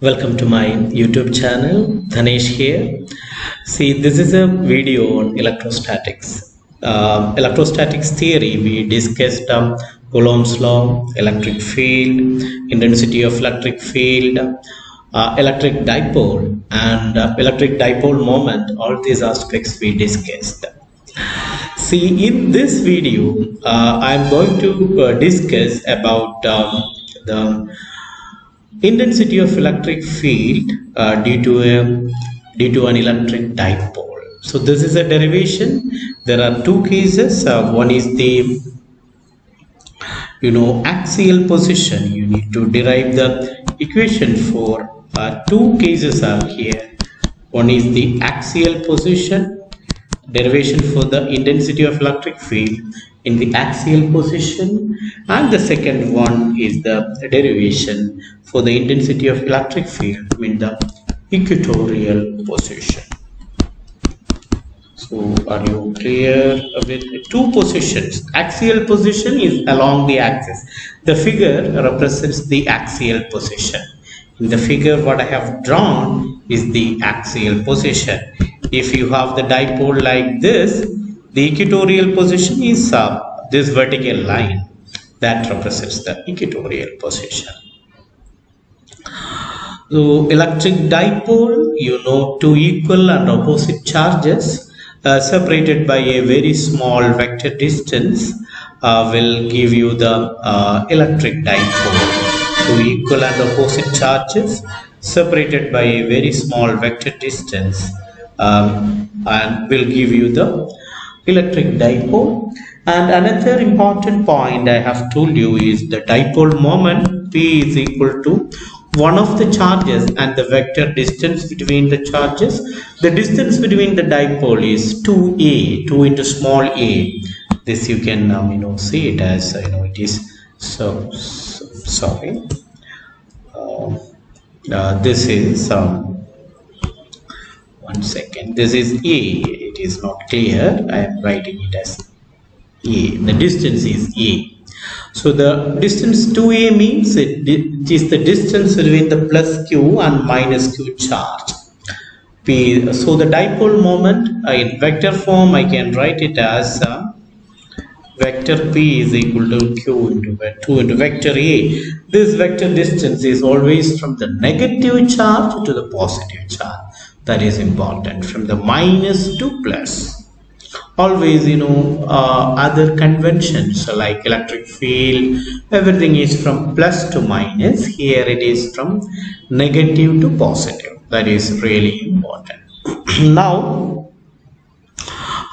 Welcome to my YouTube channel. Dhanesh here. See, this is a video on electrostatics. Electrostatics theory, we discussed Coulomb's law, electric field, intensity of electric field, electric dipole, and electric dipole moment. All these aspects we discussed. See, in this video, I am going to discuss about the intensity of electric field due to an electric dipole. So this is a derivation. There are two cases. One is the axial position. You need to derive the equation for two cases are here. One is the axial position, derivation for the intensity of electric field in the axial position, and the second one is the derivation for the intensity of electric field in the equatorial position. So are you clear with two positions? Axial position is along the axis. The figure represents the axial position. In the figure what I have drawn is the axial position. If you have the dipole like this, the equatorial position is this vertical line that represents the equatorial position. So electric dipole, two equal and opposite charges separated by a very small vector distance will give you the electric dipole. Two equal and opposite charges separated by a very small vector distance and will give you the electric dipole. And another important point I have told you is the dipole moment P is equal to one of the charges and the vector distance between the charges. The distance between the dipole is 2a, 2 into small a. This you can see it as it is sorry. This is one second. This is a. It is not clear. I am writing it as a. The distance is a. So the distance 2a means it is the distance between the plus q and minus q charge. P. So the dipole moment in vector form I can write it as vector p is equal to q into 2 into vector a. This vector distance is always from the negative charge to the positive charge. That is important, from the minus to plus. Always other conventions like electric field, everything is from plus to minus. Here it is from negative to positive. That is really important. Now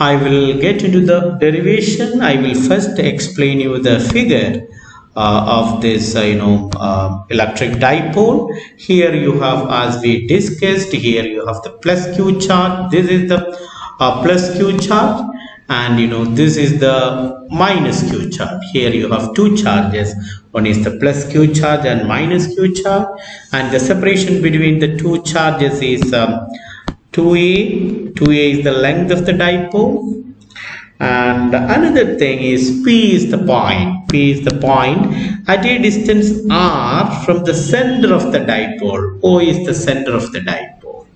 I will get into the derivation. I will first explain you the figure of this electric dipole. Here you have, as we discussed, here you have the plus q charge. This is the plus q charge, and this is the minus q charge. Here you have two charges. One is the plus q charge and minus q charge, and the separation between the two charges is 2a. 2a is the length of the dipole. And another thing is P is the point. P is the point at a distance r from the center of the dipole. O is the center of the dipole.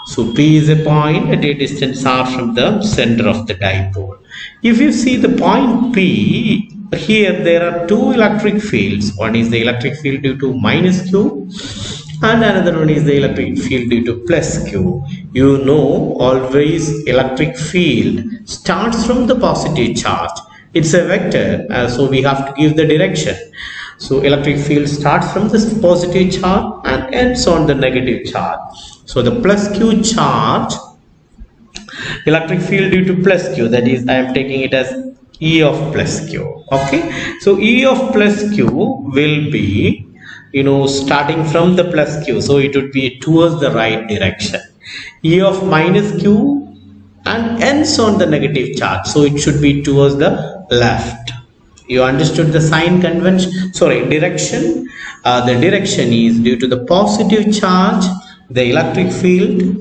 So P is a point at a distance r from the center of the dipole. If you see the point P, here there are two electric fields. One is the electric field due to minus q, and another one is the electric field due to plus q. Always electric field starts from the positive charge. It's a vector, so we have to give the direction. So electric field starts from this positive charge and ends on the negative charge. So the plus q charge, electric field due to plus q, that is I am taking it as E of plus q. Okay, so E of plus q will be starting from the plus q, so it would be towards the right direction. E of minus q and ends on the negative charge, so it should be towards the left. You understood the sign convention? Sorry, direction. The direction is due to the positive charge, the electric field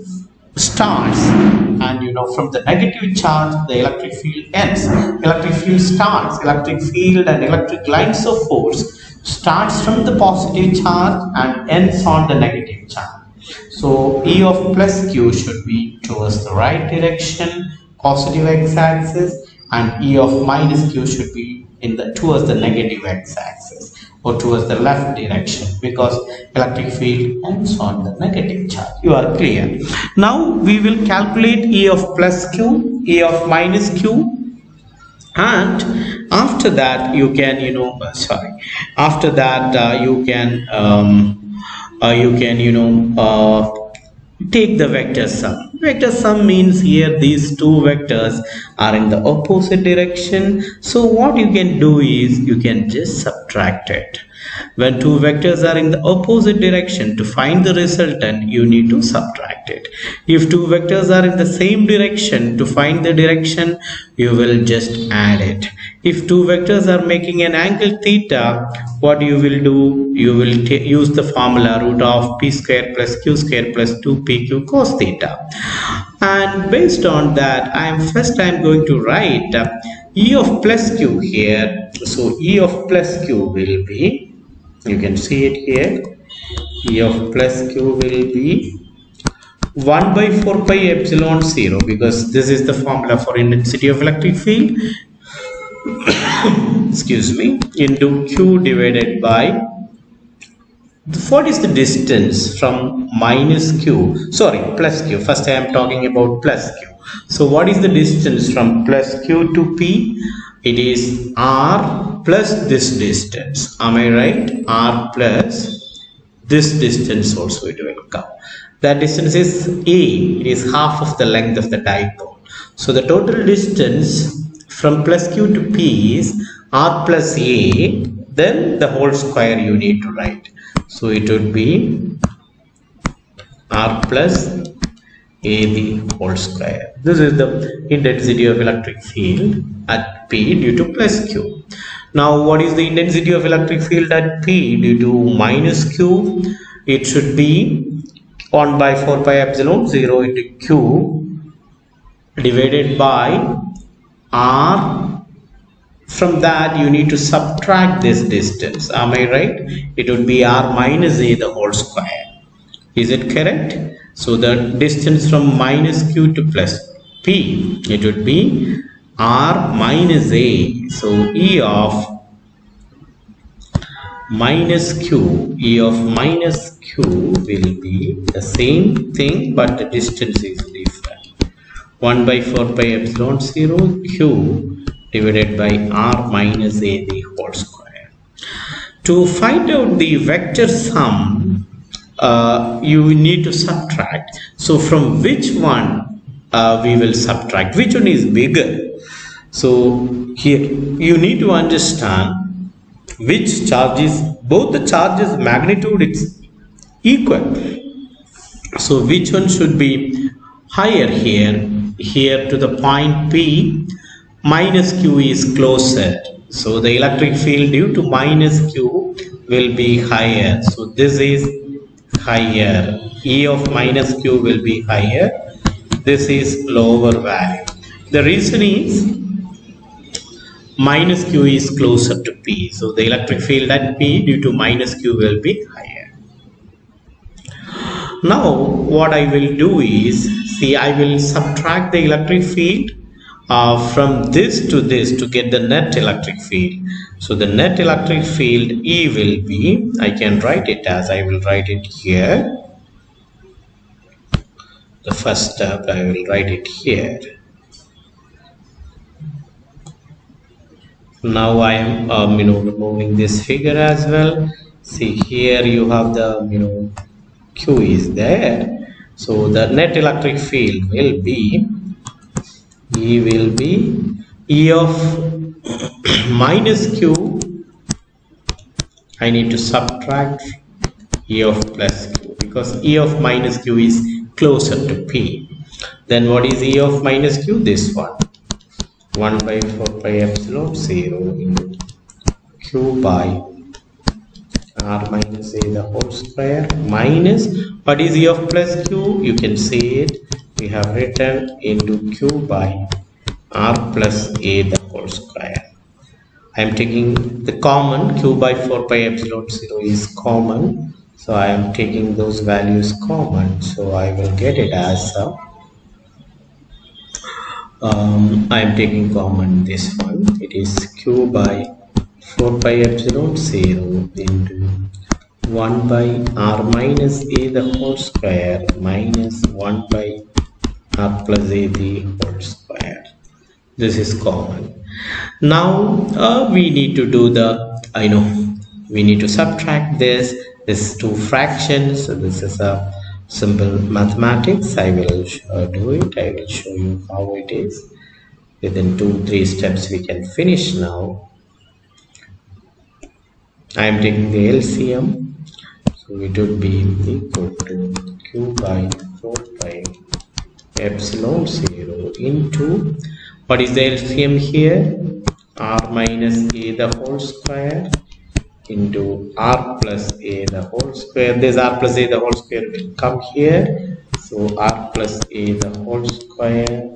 starts, and from the negative charge the electric field ends. Electric field starts. Electric field and electric lines of force starts from the positive charge and ends on the negative charge. So E of plus Q should be towards the right direction, positive x-axis, and E of minus Q should be in the towards the negative x-axis or towards the left direction, because electric field ends on the negative charge. You are clear. Now we will calculate E of plus Q, E of minus Q, and after that you can after that take the vector sum. Vector sum means here these two vectors are in the opposite direction, so what you can do is you can just subtract it. When two vectors are in the opposite direction, to find the resultant you need to subtract it. If two vectors are in the same direction, to find the direction you will just add it. If two vectors are making an angle theta, what you will do, you will use the formula root of p square plus q square plus 2pq cos theta, and based on that I am going to write E of plus q here. So E of plus q will be, you can see it here, E of plus q will be 1 by 4 pi epsilon 0, because this is the formula for intensity of electric field, excuse me, into q divided by, what is the distance from minus q, sorry, plus q, first I am talking about plus q. So what is the distance from plus q to p? It is r plus this distance, am I right? R plus this distance also it will come. That distance is a, it is half of the length of the dipole. So the total distance from plus q to p is r plus a, then the whole square you need to write. So it would be r plus a the whole square. This is the intensity of electric field at P due to plus Q. Now what is the intensity of electric field at P due to minus Q? It should be 1 by 4 pi epsilon 0 into Q divided by R. From that you need to subtract this distance, am I right? It would be R minus A the whole square. Is it correct? So the distance from minus q to plus p, it would be r minus a. So E of minus q, E of minus q will be the same thing, but the distance is different. 1 by 4 pi epsilon 0 q divided by r minus a the whole square. To find out the vector sum, you need to subtract. So from which one we will subtract, which one is bigger? So here you need to understand which charges, both the charges magnitude it's equal, so which one should be higher here? Here to the point P, minus q is closer, so the electric field due to minus q will be higher, so this is higher. E of minus q will be higher, this is lower value. The reason is minus q is closer to P, so the electric field at P due to minus q will be higher. Now what I will do is, see, I will subtract the electric field from this to get the net electric field. So the net electric field E will be, I can write it as, I will write it here. The first step I will write it here. Now I am removing this figure as well. See, here you have the q is there, so the net electric field will be, E will be E of minus q, I need to subtract E of plus q, because E of minus q is closer to P. Then what is E of minus q? This one, 1 by 4 pi epsilon 0 into q by r minus a the whole square, minus, what is E of plus q? You can see it, we have written into q by r plus a the whole square. I am taking the common. Q by 4 pi epsilon 0 is common. So I am taking those values common. So I will get it as I am taking common this one. It is Q by 4 pi epsilon 0 into 1 by r minus a the whole square minus 1 by r plus a the whole square. This is common. Now we need to do the, we need to subtract this two fractions. So this is a simple mathematics. I will do it. I will show you how it is. Within 2-3 steps we can finish now. I am taking the LCM. So it would be equal to Q by 4 pi epsilon 0 into, what is the LCM here? R minus a the whole square into r plus a the whole square. This r plus a the whole square will come here. So r plus a the whole square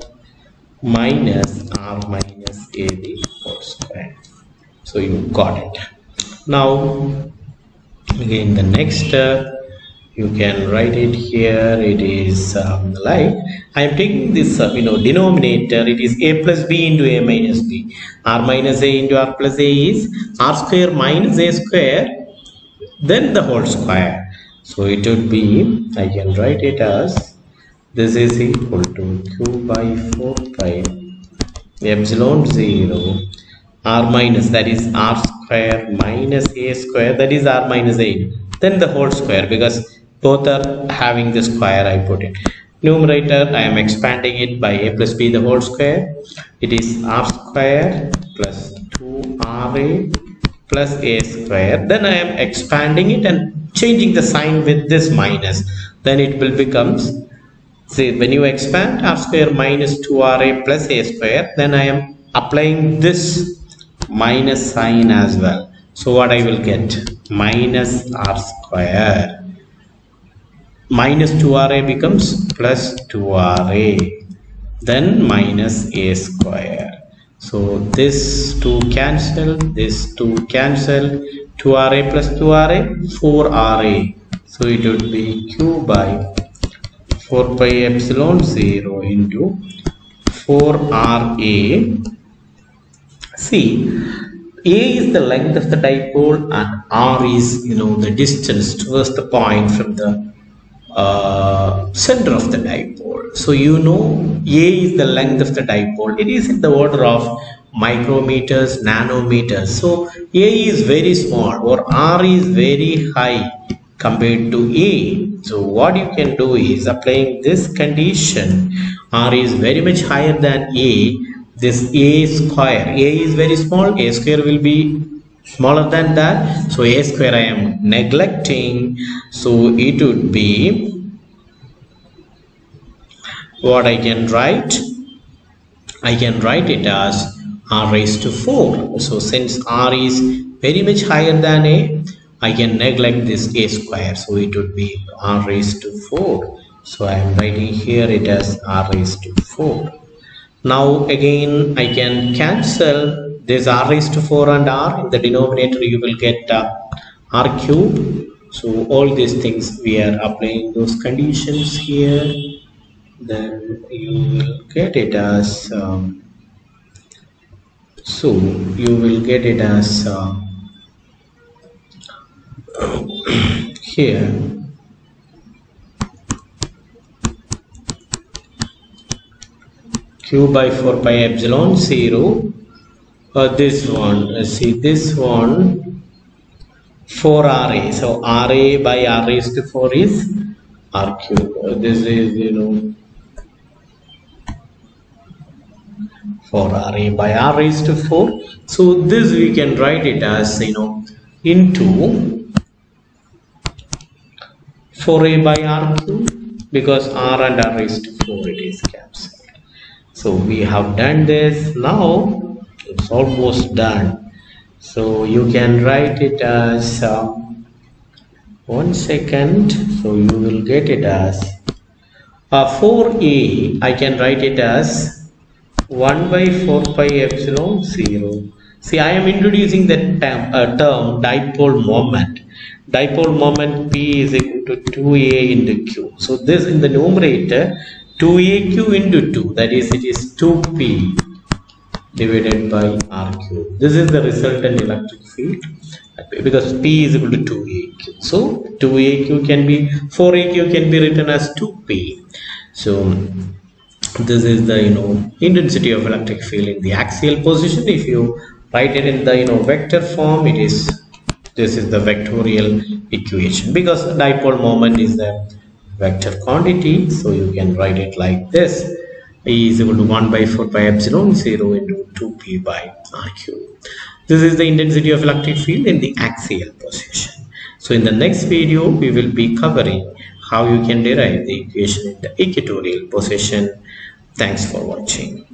minus r minus a the whole square. So you got it. Now again the next you can write it here. It is like I am taking this denominator. It is a plus b into a minus b. R minus a into r plus a is r square minus a square, then the whole square. So it would be, I can write it as, this is equal to Q by 4 pi epsilon 0 r minus, that is r square minus a square, that is r minus 8, then the whole square, because both are having the square. I put it numerator, I am expanding it by a plus b the whole square. It is r square plus 2ra plus a square. Then I am expanding it and changing the sign with this minus. Then it will becomes, see, when you expand r square minus 2ra plus a square, then I am applying this minus sign as well. So what I will get? Minus r square. Minus 2ra becomes plus 2ra. Then minus a square. So this 2 cancel, this 2 cancel. 2ra plus 2ra, 4ra. So it would be Q by 4 pi epsilon 0 into 4ra. See, a is the length of the dipole and r is the distance towards the point from the center of the dipole. So a is the length of the dipole. It is in the order of micrometers, nanometers. So a is very small or r is very high compared to a. So what you can do is, applying this condition, r is very much higher than a. This a square, a is very small, a square will be smaller than that. So a square I am neglecting. So it would be, what I can write? I can write it as r raised to 4. So since r is very much higher than a, I can neglect this a square. So it would be r raised to 4. So I am writing here it as r raised to 4. Now again I can cancel this r raised to 4 and r. In the denominator you will get r cube. So all these things we are applying those conditions here. Then you will get it as so you will get it as here Q by 4 pi epsilon 0. This one, see this one, 4ra. So ra by r raised to 4 is r cube. This is 4ra by r raised to 4. So this we can write it as into 4a by r cube, because r and r raised to 4 it is cancelled. So we have done this. Now it's almost done. So you can write it as 1 second. So you will get it as 4a. I can write it as 1 by 4 pi epsilon 0. See, I am introducing the term dipole moment. Dipole moment P is equal to 2A into Q. So this in the numerator 2AQ into 2, that is it is 2P divided by RQ. This is the resultant electric field because P is equal to 2AQ. So 2AQ can be 4AQ can be written as 2P. So this is the intensity of electric field in the axial position. If you write it in the vector form, it is this is the vectorial equation because dipole moment is the vector quantity, so you can write it like this: E is equal to 1 by 4 pi epsilon 0 into 2p by RQ. This is the intensity of electric field in the axial position. So in the next video we will be covering how you can derive the equation in the equatorial position. Thanks for watching.